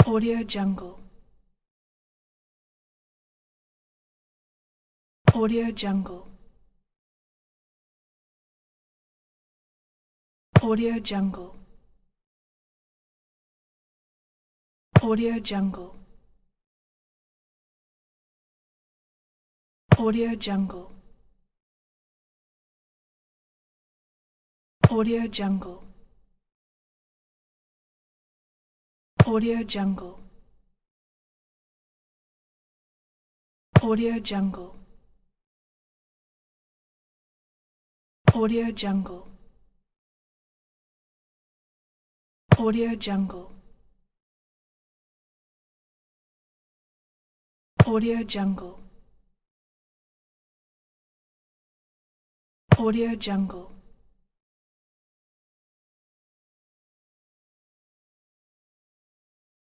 Audio Jungle. Audio Jungle. Audio Jungle. Audio Jungle. Audio Jungle. Audio Jungle. Audio Jungle. Audio Jungle. Audio Jungle. Audio Jungle. Audio Jungle. Audio Jungle.